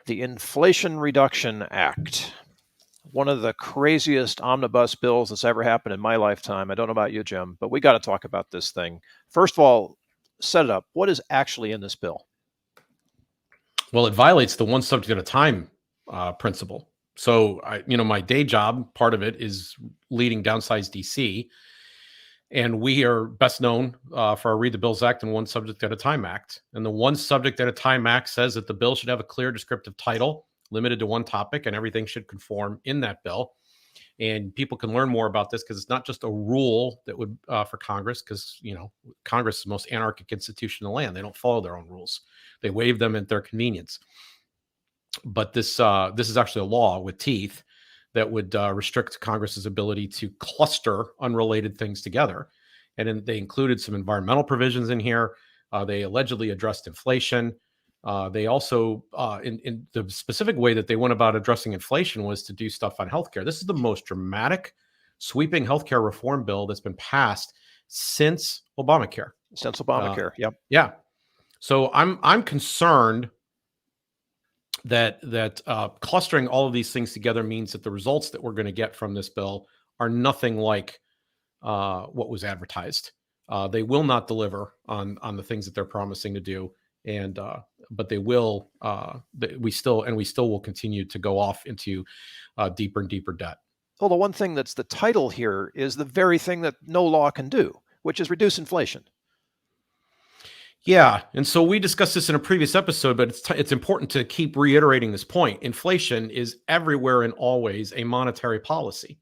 The Inflation Reduction Act. One of the craziest omnibus bills that's ever happened in my lifetime. I don't know about you, Jim, but we got to talk about this thing. First of all, set it up. What is actually in this bill? Well, it violates the one subject at a time principle. So, my day job, part of it is leading Downsize DC. And we are best known for our Read the Bills Act and One Subject at a Time Act. And the One Subject at a Time Act says that the bill should have a clear descriptive title, limited to one topic, and everything should conform in that bill. And people can learn more about this because it's not just a rule that would for Congress, because Congress is the most anarchic institution in the land. They don't follow their own rules; they waive them at their convenience. But this is actually a law with teeth that would restrict Congress's ability to cluster unrelated things together. And they included some environmental provisions in here. They allegedly addressed inflation. They also, in the specific way that they went about addressing inflation was to do stuff on healthcare. This is the most dramatic, sweeping healthcare reform bill that's been passed since Obamacare. Yep. Yeah. So I'm concerned that clustering all of these things together means that the results that we're going to get from this bill are nothing like what was advertised. They will not deliver on the things that they're promising to do. And but they will. We still will continue to go off into deeper and deeper debt. Well, the one thing that's the title here is the very thing that no law can do, which is reduce inflation. Yeah, and so we discussed this in a previous episode, but it's important to keep reiterating this point. Inflation is everywhere and always a monetary policy.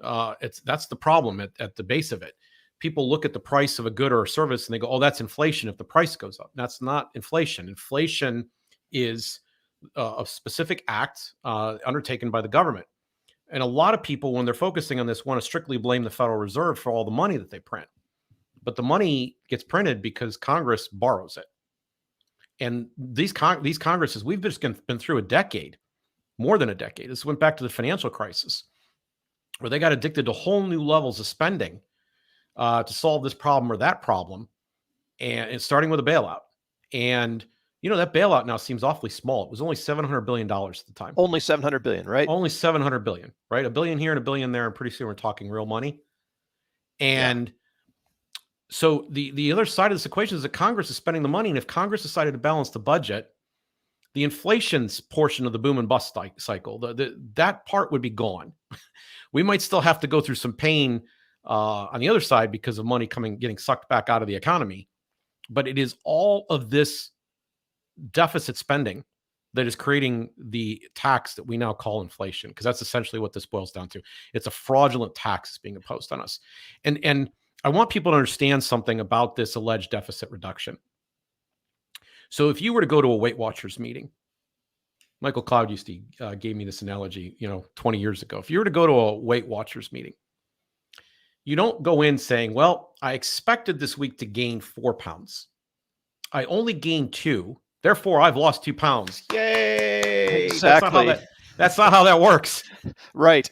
That's the problem at the base of it. People look at the price of a good or a service and they go, oh, that's inflation if the price goes up. That's not inflation. Inflation is a specific act undertaken by the government. And a lot of people, when they're focusing on this, want to strictly blame the Federal Reserve for all the money that they print. But the money gets printed because Congress borrows it. And these Congresses, we've just been through a decade, more than a decade. This went back to the financial crisis, where they got addicted to whole new levels of spending to solve this problem or that problem, and it's starting with a bailout. And that bailout now seems awfully small. It was only $700 billion at the time. Only $700 billion, right? Only $700 billion, right? $1 billion here and $1 billion there, and pretty soon we're talking real money. And so the other side of this equation is that Congress is spending the money, and if Congress decided to balance the budget, the inflation portion of the boom and bust cycle, that part would be gone. We might still have to go through some pain on the other side because of money getting sucked back out of the economy. But it is all of this deficit spending that is creating the tax that we now call inflation, because that's essentially what this boils down to. It's a fraudulent tax being imposed on us. And I want people to understand something about this alleged deficit reduction. So if you were to go to a Weight Watchers meeting, Michael Cloud used to gave me this analogy, 20 years ago. If you were to go to a Weight Watchers meeting, you don't go in saying, well, I expected this week to gain 4 pounds. I only gained 2. Therefore, I've lost 2 pounds. Yay! Exactly. That's not how that works. Right.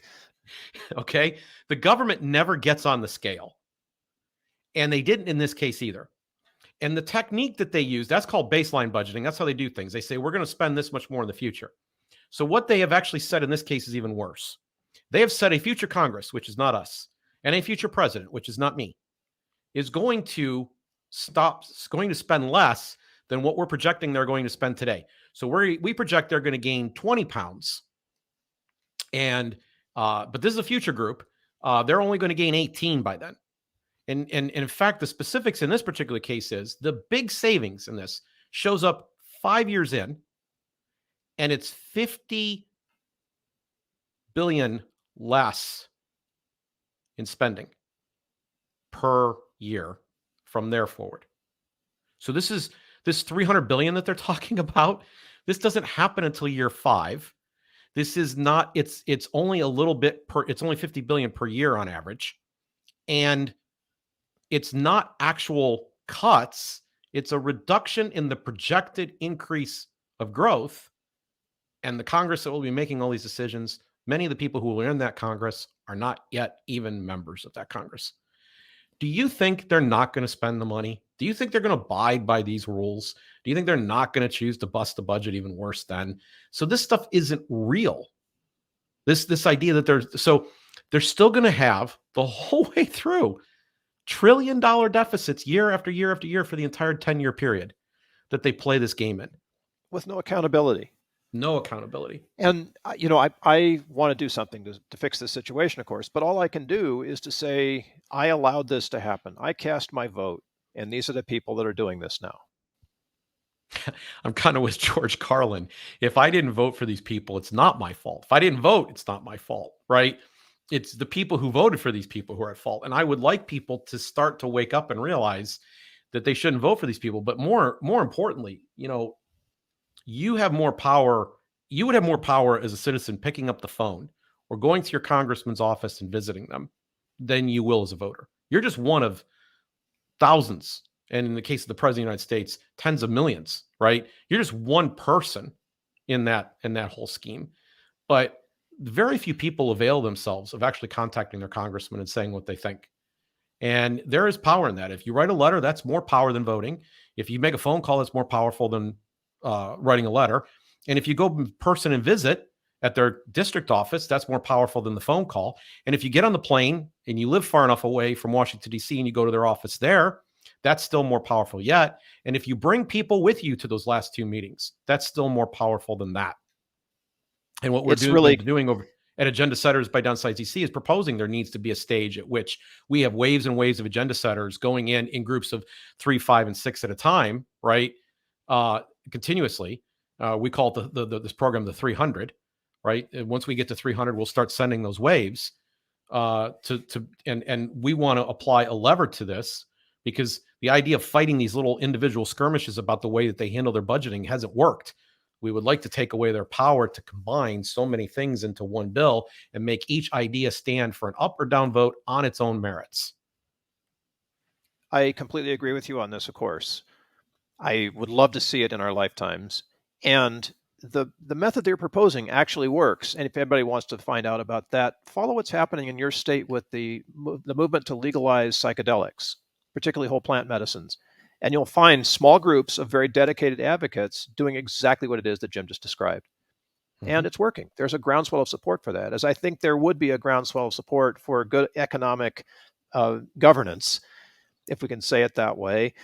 Okay. The government never gets on the scale. And they didn't in this case either. And the technique that they use, that's called baseline budgeting. That's how they do things. They say, we're going to spend this much more in the future. So what they have actually said in this case is even worse. They have said a future Congress, which is not us, and a future president, which is not me, is going to spend less than what we're projecting they're going to spend today. So we project they're going to gain 20 pounds. And but this is a future group. They're only going to gain 18 by then. And in fact, the specifics in this particular case is the big savings in this shows up 5 years in, and it's 50 billion less in spending per year from there forward. So this 300 billion that they're talking about, this doesn't happen until year 5. This is not, it's only a little bit it's only 50 billion per year on average. And it's not actual cuts. It's a reduction in the projected increase of growth. And the Congress that will be making all these decisions, many of the people who will in that Congress are not yet even members of that Congress. Do you think they're not going to spend the money? Do you think they're going to abide by these rules? Do you think they're not going to choose to bust the budget even worse then? So this stuff isn't real. This idea that they're still going to have the whole way through $1 trillion deficits year after year after year for the entire 10-year period that they play this game in. With no accountability. No accountability. And, I want to do something to fix this situation, of course, but all I can do is to say, I allowed this to happen. I cast my vote, and these are the people that are doing this now. I'm kind of with George Carlin. If I didn't vote for these people, it's not my fault. If I didn't vote, it's not my fault, right? It's the people who voted for these people who are at fault. And I would like people to start to wake up and realize that they shouldn't vote for these people. But more importantly, you have more power. You would have more power as a citizen picking up the phone or going to your congressman's office and visiting them than you will as a voter. You're just one of thousands. And in the case of the president of the United States, tens of millions, right? You're just one person in that whole scheme. But very few people avail themselves of actually contacting their congressman and saying what they think. And there is power in that. If you write a letter, that's more power than voting. If you make a phone call, that's more powerful than writing a letter. And if you go in person and visit at their district office, that's more powerful than the phone call. And if you get on the plane and you live far enough away from Washington, D.C., and you go to their office there, that's still more powerful yet. And if you bring people with you to those last two meetings, that's still more powerful than that. And what we're doing over at Agenda Setters by Downsize DC is proposing there needs to be a stage at which we have waves and waves of agenda setters going in groups of 3, 5, and 6 at a time, right? Continuously. We call it this program the 300, right? And once we get to 300, we'll start sending those waves and we want to apply a lever to this, because the idea of fighting these little individual skirmishes about the way that they handle their budgeting hasn't worked. We would like to take away their power to combine so many things into one bill and make each idea stand for an up or down vote on its own merits. I completely agree with you on this, of course. I would love to see it in our lifetimes. And the method they're proposing actually works. And if anybody wants to find out about that, follow what's happening in your state with the movement to legalize psychedelics, particularly whole plant medicines. And you'll find small groups of very dedicated advocates doing exactly what it is that Jim just described. Mm-hmm. And it's working. There's a groundswell of support for that, as I think there would be a groundswell of support for good economic governance, if we can say it that way,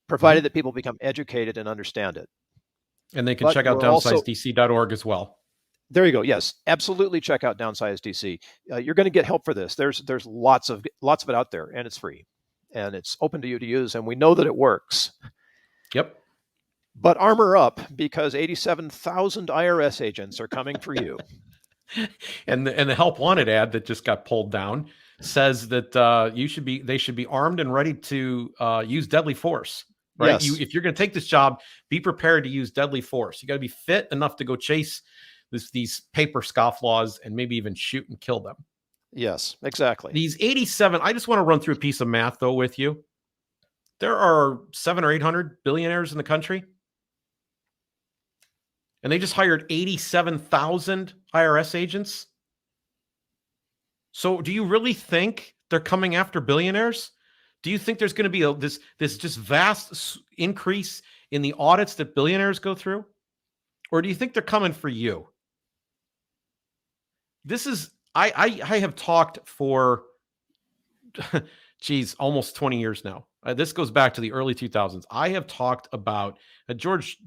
provided that people become educated and understand it. And they can check out downsizedc.org as well. There you go. Yes, absolutely. Check out Downsize DC. You're going to get help for this. There's lots of it out there, and it's free. And it's open to you to use, and we know that it works. Yep. But armor up, because 87,000 IRS agents are coming for you. And the help wanted ad that just got pulled down says that they should be armed and ready to use deadly force. Right? Yes. If you're going to take this job, be prepared to use deadly force. You got to be fit enough to go chase these paper scofflaws and maybe even shoot and kill them. Yes, exactly. These 87, I just want to run through a piece of math, though, with you. There are 700 or 800 billionaires in the country. And they just hired 87,000 IRS agents. So do you really think they're coming after billionaires? Do you think there's going to be this just vast increase in the audits that billionaires go through? Or do you think they're coming for you? This is... I have talked for, almost 20 years now. This goes back to the early 2000s. I have talked about George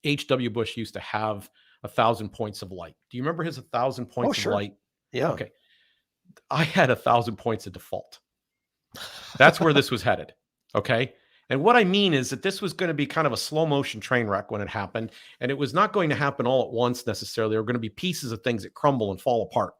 H.W. Bush used to have 1,000 points of light. Do you remember his 1,000 points of light? Yeah. Okay. I had 1,000 points of default. That's where this was headed. Okay. And what I mean is that this was going to be kind of a slow motion train wreck when it happened. And it was not going to happen all at once necessarily. There were going to be pieces of things that crumble and fall apart.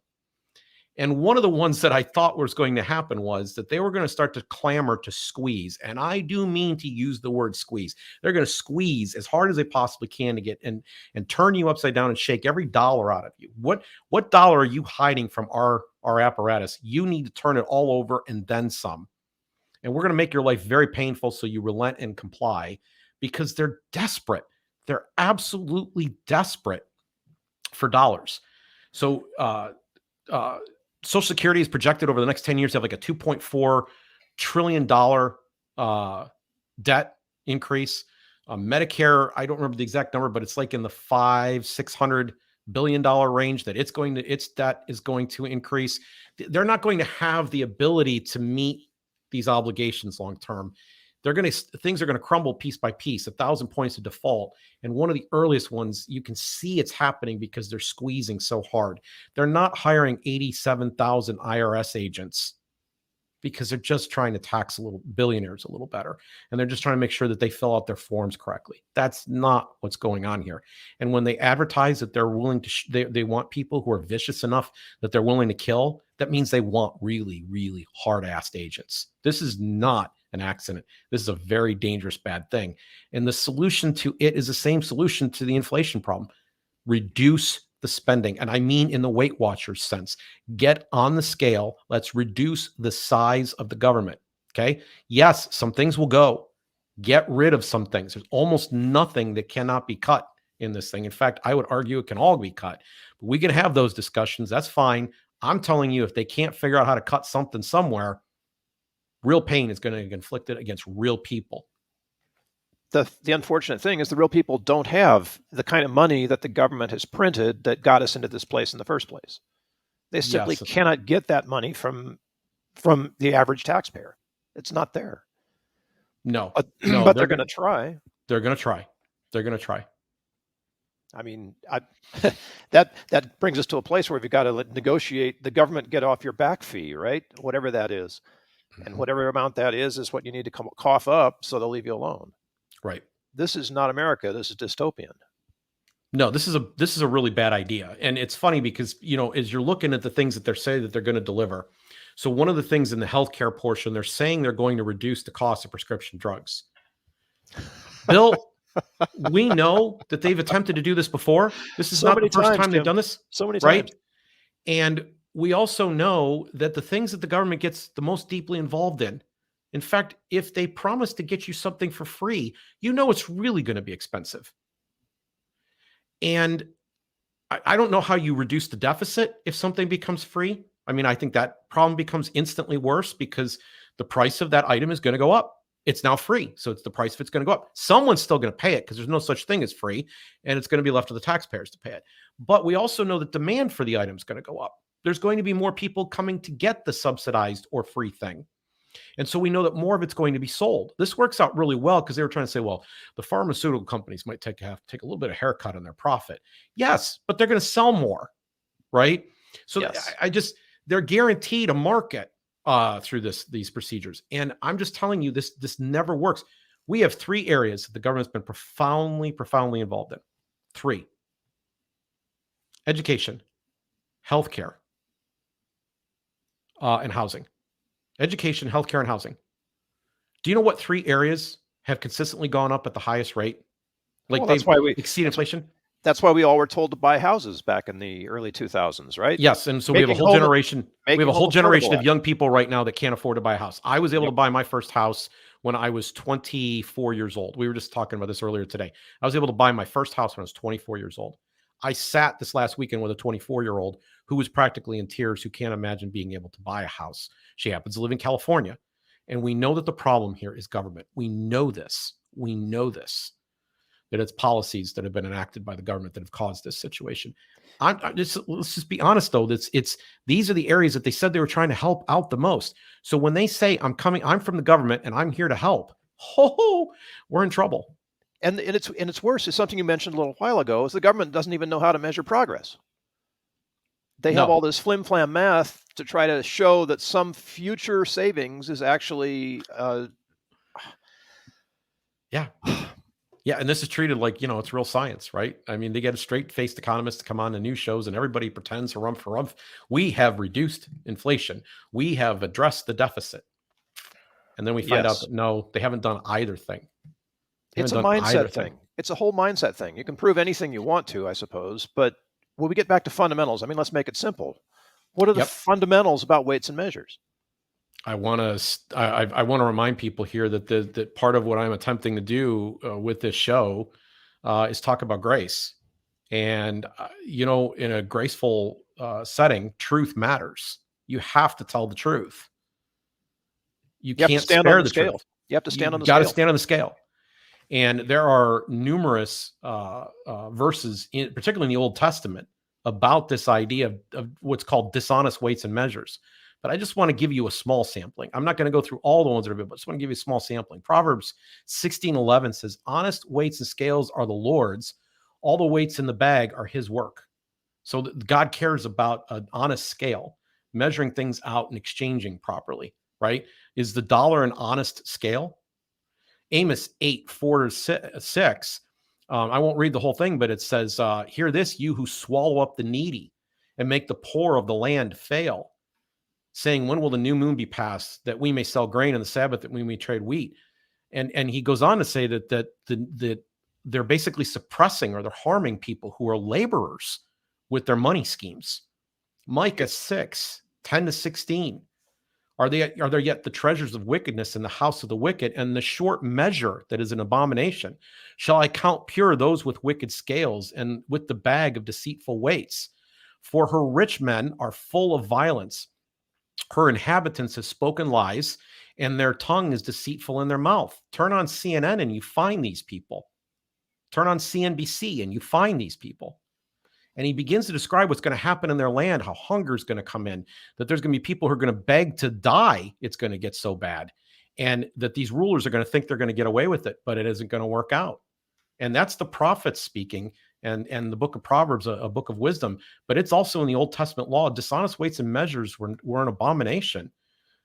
And one of the ones that I thought was going to happen was that they were going to start to clamor to squeeze. And I do mean to use the word squeeze. They're going to squeeze as hard as they possibly can to get and turn you upside down and shake every dollar out of you. What dollar are you hiding from our apparatus? You need to turn it all over and then some. And we're going to make your life very painful so you relent and comply, because they're desperate. They're absolutely desperate for dollars. So Social Security is projected over the next 10 years to have like a $2.4 trillion debt increase. Medicare, I don't remember the exact number, but it's like in the $600 billion range that its debt is going to increase. They're not going to have the ability to meet these obligations long term. Things are going to crumble piece by piece, 1,000 points of default. And one of the earliest ones, you can see it's happening because they're squeezing so hard. They're not hiring 87,000 IRS agents because they're just trying to tax billionaires a little better. And they're just trying to make sure that they fill out their forms correctly. That's not what's going on here. And when they advertise that they're willing to, they want people who are vicious enough that they're willing to kill, that means they want really, really hard-assed agents. This is not an accident. This is a very dangerous, bad thing. And the solution to it is the same solution to the inflation problem. Reduce the spending. And I mean in the Weight Watchers sense. Get on the scale. Let's reduce the size of the government. Okay? Yes, some things will go. Get rid of some things. There's almost nothing that cannot be cut in this thing. In fact, I would argue it can all be cut. But we can have those discussions. That's fine. I'm telling you, if they can't figure out how to cut something somewhere, real pain is going to be inflicted against real people. The unfortunate thing is the real people don't have the kind of money that the government has printed that got us into this place in the first place. They simply cannot get that money from the average taxpayer. It's not there. No, but they're going to try. They're going to try. They're going to try. I mean, that brings us to a place where we've got to negotiate the government get off your back fee, right? Whatever that is. And whatever amount that is what you need to cough up so they'll leave you alone. Right. This is not America. This is dystopian. No, this is a really bad idea. And it's funny because, as you're looking at the things that they're saying that they're going to deliver. So one of the things in the healthcare portion, they're saying they're going to reduce the cost of prescription drugs. Bill, we know that they've attempted to do this before. This is not the first time they've done this. So many times. Right? And we also know that the things that the government gets the most deeply involved in fact, if they promise to get you something for free, it's really going to be expensive. And I don't know how you reduce the deficit if something becomes free. I mean, I think that problem becomes instantly worse because the price of that item is going to go up. It's now free, so it's the price of it's going to go up. Someone's still going to pay it because there's no such thing as free, and it's going to be left to the taxpayers to pay it. But we also know that demand for the item is going to go up. There's going to be more people coming to get the subsidized or free thing. And so we know that more of it's going to be sold. This works out really well because they were trying to say, well, the pharmaceutical companies might take a little bit of haircut on their profit. Yes, but they're going to sell more, right? So yes. They're guaranteed a market through these procedures. And I'm just telling you, this never works. We have 3 areas that the government's been profoundly, profoundly involved in. 3. Education, healthcare, and housing. Education, healthcare, and housing. Do you know what 3 areas have consistently gone up at the highest rate? They've exceeded inflation? That's why we all were told to buy houses back in the early 2000s, right? Yes, and so we have a whole generation. We have a whole generation of young people right now that can't afford to buy a house. I was able to buy my first house when I was 24 years old. We were just talking about this earlier today. I was able to buy my first house when I was 24 years old. I sat this last weekend with a 24-year-old who was practically in tears, who can't imagine being able to buy a house. She happens to live in California. And we know that the problem here is government. We know this. That it's policies that have been enacted by the government that have caused this situation. Let's just be honest, though. These are the areas that they said they were trying to help out the most. So when they say, I'm from the government and I'm here to help, we're in trouble. And it's worse. It's something you mentioned a little while ago, is the government doesn't even know how to measure progress. They have all this flim-flam math to try to show that some future savings is actually... Yeah, and this is treated like, it's real science, right? I mean, they get a straight-faced economist to come on the news shows and everybody pretends for rumph. We have reduced inflation. We have addressed the deficit. And then we find out that, no, they haven't done either thing. It's a mindset thing. It's a whole mindset thing. You can prove anything you want to, I suppose. But when we get back to fundamentals, let's make it simple. What are the fundamentals about weights and measures? I want to remind people here that that part of what I'm attempting to do with this show is talk about grace. And, in a graceful setting, truth matters. You have to tell the truth. You have to can't stand on spare the the scale. truth. You have to stand on the got to scale. stand on the scale. And there are numerous verses, particularly in the Old Testament, about this idea of what's called dishonest weights and measures. But I just want to give you a small sampling. I'm not going to go through all the ones that are good, but I just want to give you a small sampling. Proverbs 16:11 says, honest weights and scales are the Lord's. All the weights in the bag are his work. So God cares about an honest scale, measuring things out and exchanging properly, right? Is the dollar an honest scale? Amos 8:4-6. I won't read the whole thing, but it says, hear this, you who swallow up the needy and make the poor of the land fail, saying, when will the new moon be passed, that we may sell grain, and the Sabbath that we may trade wheat? And he goes on to say that they're basically suppressing, or they're harming people who are laborers with their money schemes. Micah 6:10-16. Are there yet the treasures of wickedness in the house of the wicked, and the short measure that is an abomination? Shall I count pure those with wicked scales, and with the bag of deceitful weights? For her rich men are full of violence. Her inhabitants have spoken lies, and their tongue is deceitful in their mouth. Turn on CNN and you find these people. Turn on CNBC and you find these people. And he begins to describe what's going to happen in their land, how hunger is going to come in, that there's going to be people who are going to beg to die. It's going to get so bad. And that these rulers are going to think they're going to get away with it, but it isn't going to work out. And that's the prophets speaking, and the book of Proverbs, a book of wisdom. But it's also in the Old Testament law. Dishonest weights and measures were an abomination.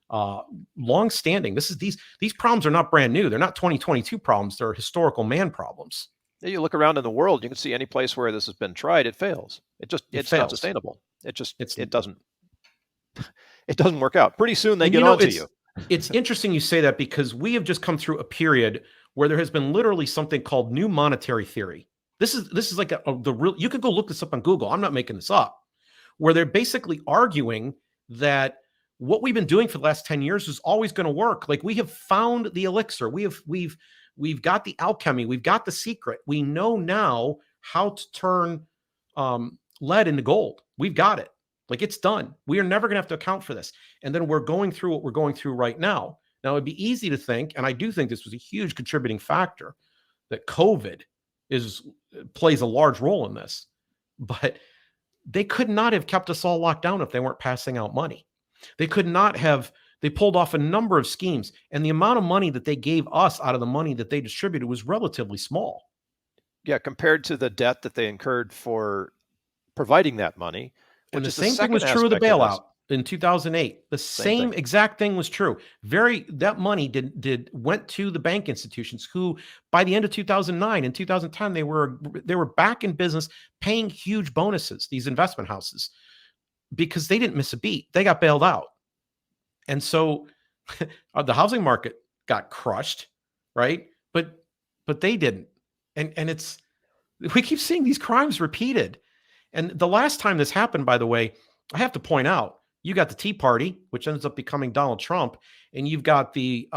Long-standing. These problems are not brand new. They're not 2022 problems. They're historical man problems. You look around in the world, you can see any place where this has been tried, it fails. It's fails. not sustainable. It doesn't work out. Pretty soon they get onto you. It's interesting you say that, because we have just come through a period where there has been literally something called new monetary theory. This is like the real. You can go look this up on Google. I'm not making this up. Where they're basically arguing that what we've been doing for the last 10 years is always going to work. Like, we have found the elixir. We've got the alchemy. We've got the secret. We know now how to turn lead into gold. We've got it. Like, it's done. We are never going to have to account for this. And then we're going through what we're going through right now. Now, it'd be easy to think, and I do think this was a huge contributing factor, that COVID plays a large role in this. But they could not have kept us all locked down if they weren't passing out money. They could not have. They pulled off a number of schemes, and the amount of money that they gave us out of the money that they distributed was relatively small. Yeah, compared to the debt that they incurred for providing that money. And the same thing was true of the bailout in 2008. The same exact thing was true. That money went to the bank institutions, who by the end of 2009 and 2010, they were back in business, paying huge bonuses, these investment houses, because they didn't miss a beat. They got bailed out. And so the housing market got crushed, right? But they didn't. And we keep seeing these crimes repeated. And the last time this happened, by the way, I have to point out, you got the Tea Party, which ends up becoming Donald Trump, and you've got the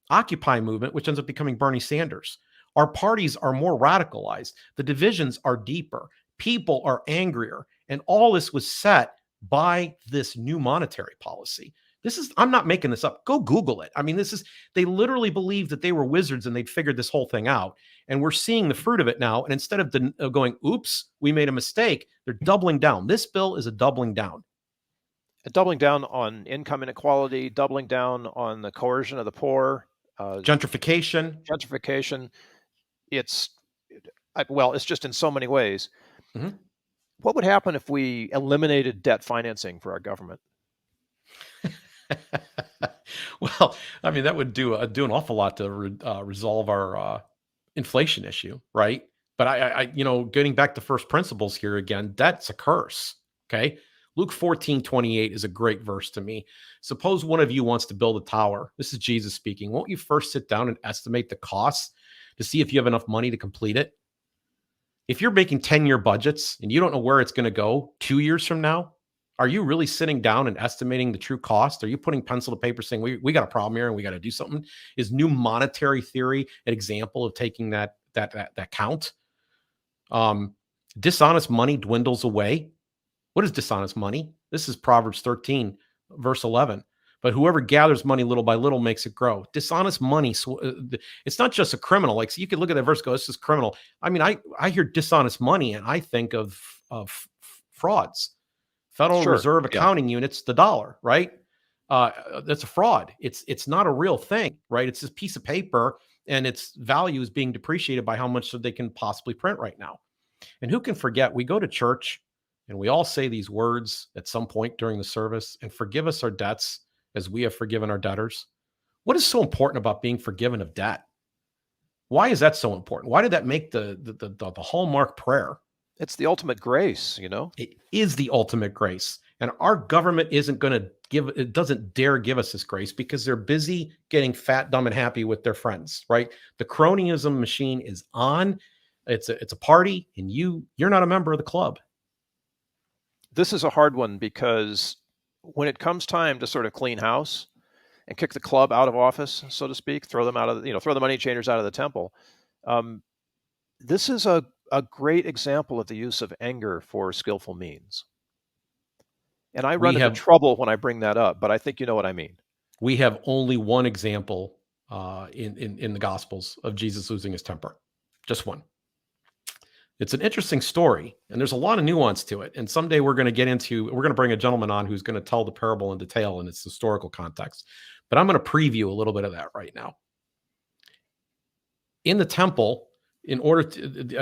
Occupy movement, which ends up becoming Bernie Sanders. Our parties are more radicalized. The divisions are deeper. People are angrier. And all this was set by this new monetary policy. I'm not making this up. Go Google it. I mean, they literally believed that they were wizards and they'd figured this whole thing out. And we're seeing the fruit of it now. And instead of going, oops, we made a mistake, they're doubling down. This bill is a doubling down. Doubling down on income inequality, doubling down on the coercion of the poor. Gentrification. It's just in so many ways. Mm-hmm. What would happen if we eliminated debt financing for our government? Well, I mean, that would do an awful lot to resolve our inflation issue, right? But I getting back to first principles here again, debt's a curse. Okay, Luke 14:28 is a great verse to me. Suppose one of you wants to build a tower. This is Jesus speaking. Won't you first sit down and estimate the costs to see if you have enough money to complete it? If you're making 10-year budgets and you don't know where it's going to go 2 years from now, are you really sitting down and estimating the true cost? Are you putting pencil to paper saying, we got a problem here and we got to do something? Is new monetary theory an example of taking that count? Dishonest money dwindles away. What is dishonest money? This is Proverbs 13, verse 11. but whoever gathers money little by little makes it grow. Dishonest money, it's not just a criminal. Like, so you could look at that verse and go, this is criminal. I mean, I hear dishonest money and I think of frauds. Federal Reserve accounting units, the dollar, right? That's a fraud. It's not a real thing, right? It's this piece of paper and its value is being depreciated by how much they can possibly print right now. And who can forget, we go to church and we all say these words at some point during the service, and forgive us our debts as we have forgiven our debtors. What is so important about being forgiven of debt? Why is that so important? Why did that make the hallmark prayer? It's the ultimate grace, you know? It is the ultimate grace. And our government doesn't dare give us this grace because they're busy getting fat, dumb, and happy with their friends, right? The cronyism machine is on. It's a party, and you're not a member of the club. This is a hard one because when it comes time to sort of clean house and kick the club out of office, so to speak, throw them out of, throw the money changers out of the temple. This is a great example of the use of anger for skillful means. And I run into trouble when I bring that up, but I think you know what I mean. We have only one example in the Gospels of Jesus losing his temper. Just one. It's an interesting story, and there's a lot of nuance to it. And someday we're going to bring a gentleman on who's going to tell the parable in detail in its historical context. But I'm going to preview a little bit of that right now. In the temple, at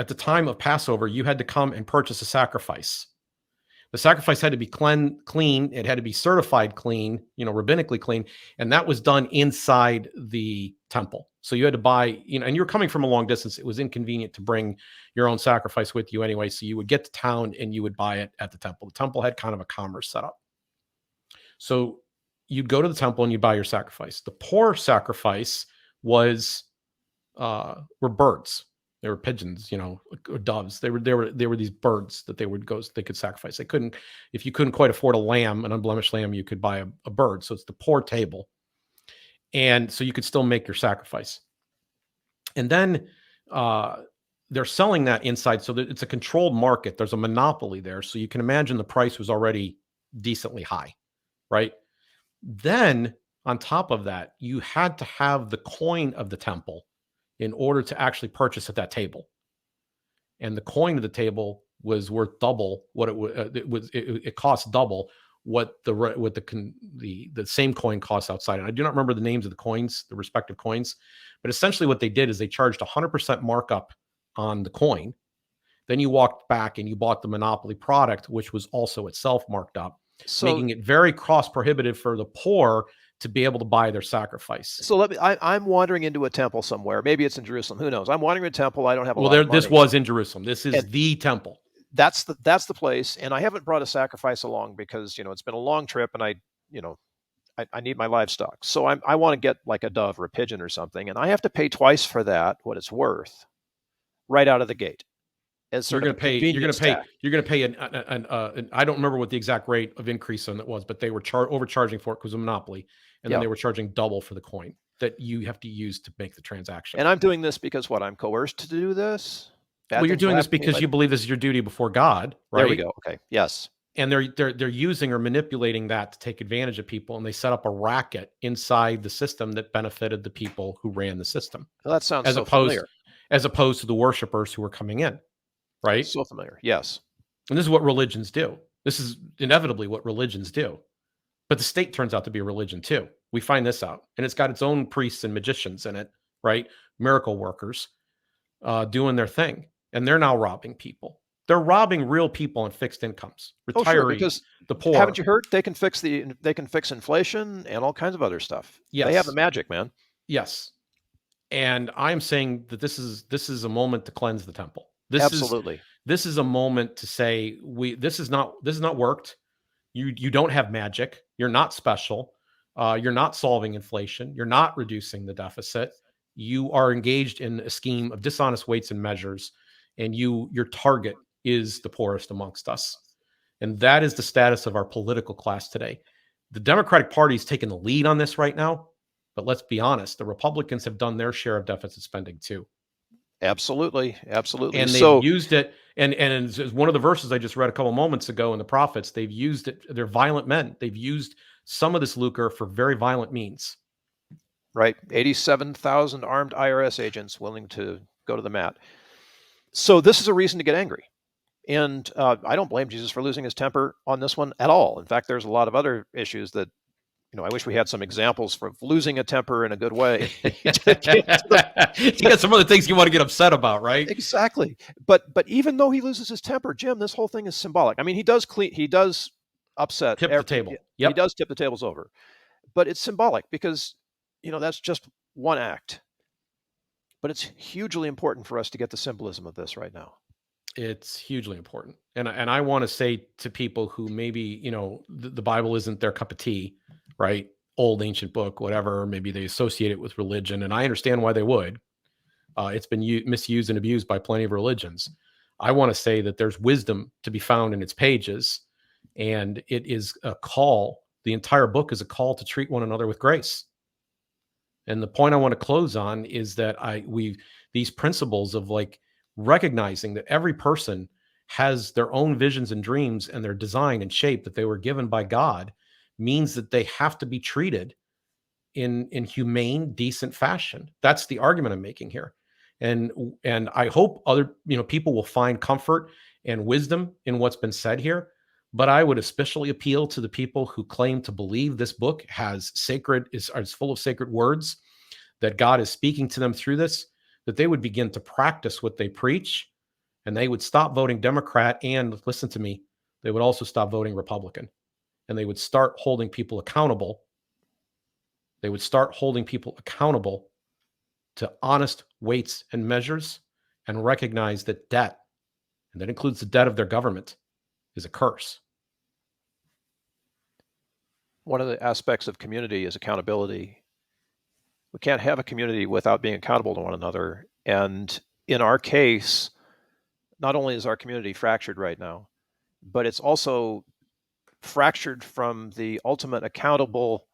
the time of Passover, you had to come and purchase a sacrifice. The sacrifice had to be clean. It had to be certified clean, rabbinically clean. And that was done inside the temple. So you had to buy, and you're coming from a long distance. It was inconvenient to bring your own sacrifice with you anyway. So you would get to town and you would buy it at the temple. The temple had kind of a commerce setup. So you'd go to the temple and you'd buy your sacrifice. The poor sacrifice were birds. They were pigeons, or doves. They were these birds that they could sacrifice. If you couldn't quite afford a lamb, an unblemished lamb, you could buy a bird. So it's the poor table. And so you could still make your sacrifice. And then they're selling that inside. So that it's a controlled market. There's a monopoly there. So you can imagine the price was already decently high, right? Then on top of that, you had to have the coin of the temple in order to actually purchase at that table. And the coin of the table was worth double what it cost double what the same coin costs outside. And I do not remember the names of the coins, the respective coins, but essentially what they did is they charged 100% markup on the coin. Then you walked back and you bought the monopoly product, which was also itself marked up, making it very cost prohibitive for the poor to be able to buy their sacrifice. So I'm wandering into a temple somewhere. Maybe it's in Jerusalem. Who knows? I'm wandering into a temple. I don't have a lot of money. This was in Jerusalem. This is the temple. That's the place. And I haven't brought a sacrifice along because, it's been a long trip and I need my livestock. So I want to get like a dove or a pigeon or something. And I have to pay twice for that, what it's worth, right out of the gate. You're going to pay I don't remember what the exact rate of increase on that was, but they were overcharging for it because of monopoly. And then they were charging double for the coin that you have to use to make the transaction. And I'm doing this because I'm coerced to do this? You're doing this because you believe this is your duty before God, right? There we go. Okay. Yes. And they're using or manipulating that to take advantage of people, and they set up a racket inside the system that benefited the people who ran the system. Well, that sounds familiar. As opposed to the worshipers who were coming in, right? So familiar. Yes. And this is what religions do. This is inevitably what religions do. But the state turns out to be a religion too. We find this out, and it's got its own priests and magicians in it, right? Miracle workers doing their thing, and they're now robbing people. They're robbing real people on fixed incomes, retirees, sure, because the poor. Haven't you heard? They can fix inflation and all kinds of other stuff. Yes. They have the magic, man. Yes. And I'm saying that this is a moment to cleanse the temple. Absolutely. This is a moment to say this is not worked. You don't have magic. You're not special. You're not solving inflation. You're not reducing the deficit. You are engaged in a scheme of dishonest weights and measures, and your target is the poorest amongst us. And that is the status of our political class today. The Democratic Party is taking the lead on this right now, but let's be honest, the Republicans have done their share of deficit spending too. Absolutely. Absolutely. And they've used it. And as one of the verses I just read a couple moments ago in the prophets, they've used it. They're violent men. They've used some of this lucre for very violent means. Right. 87,000 armed IRS agents willing to go to the mat. So this is a reason to get angry. And I don't blame Jesus for losing his temper on this one at all. In fact, there's a lot of other issues that, I wish we had some examples for losing a temper in a good way. You got some other things you want to get upset about, right? Exactly. But even though he loses his temper, Jim, this whole thing is symbolic. I mean, he does upset. Tip the table. Yep. He does tip the tables over. But it's symbolic because, that's just one act. But it's hugely important for us to get the symbolism of this right now. It's hugely important. And I want to say to people who maybe, the Bible isn't their cup of tea, right? Old ancient book, whatever, maybe they associate it with religion. And I understand why they would. It's been misused and abused by plenty of religions. I want to say that there's wisdom to be found in its pages. And it is a call. The entire book is a call to treat one another with grace. And the point I want to close on is that these principles of like recognizing that every person has their own visions and dreams and their design and shape that they were given by God means that they have to be treated in humane, decent fashion. That's the argument I'm making here. And I hope other, people will find comfort and wisdom in what's been said here. But I would especially appeal to the people who claim to believe this book is full of sacred words, that God is speaking to them through this, that they would begin to practice what they preach, and they would stop voting Democrat, and listen to me, they would also stop voting Republican, and they would start holding people accountable. They would start holding people accountable to honest weights and measures, and recognize that debt, and that includes the debt of their government, is a curse. One of the aspects of community is accountability. We can't have a community without being accountable to one another. And in our case, not only is our community fractured right now, but it's also fractured from the ultimate accountable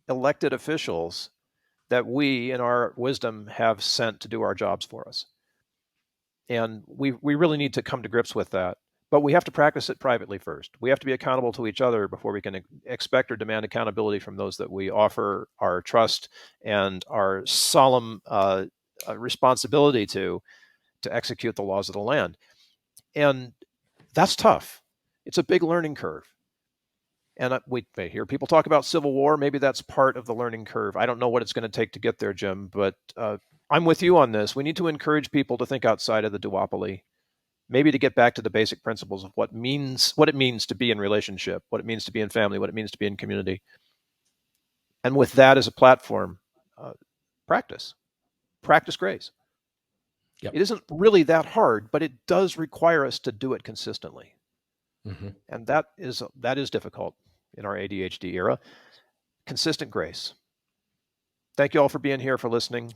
elected officials that we, in our wisdom, have sent to do our jobs for us. And we really need to come to grips with that. But we have to practice it privately first. We have to be accountable to each other before we can expect or demand accountability from those that we offer our trust and our solemn responsibility to execute the laws of the land. And that's tough. It's a big learning curve. And we may hear people talk about civil war. Maybe that's part of the learning curve. I don't know what it's going to take to get there, Jim, but I'm with you on this. We need to encourage people to think outside of the duopoly. Maybe to get back to the basic principles of what it means to be in relationship, what it means to be in family, what it means to be in community. And with that as a platform, practice grace. Yep. It isn't really that hard, but it does require us to do it consistently. Mm-hmm. And that is difficult in our ADHD era. Consistent grace. Thank you all for being here, for listening.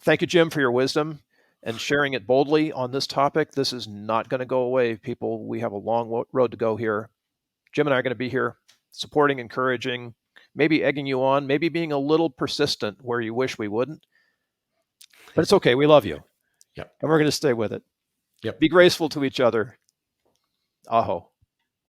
Thank you, Jim, for your wisdom and sharing it boldly on this topic. This is not going to go away, people. We have a long road to go here. Jim and I are going to be here supporting, encouraging, maybe egging you on, maybe being a little persistent where you wish we wouldn't. But it's okay. We love you. Yep. And we're going to stay with it. Yep. Be graceful to each other. AHO.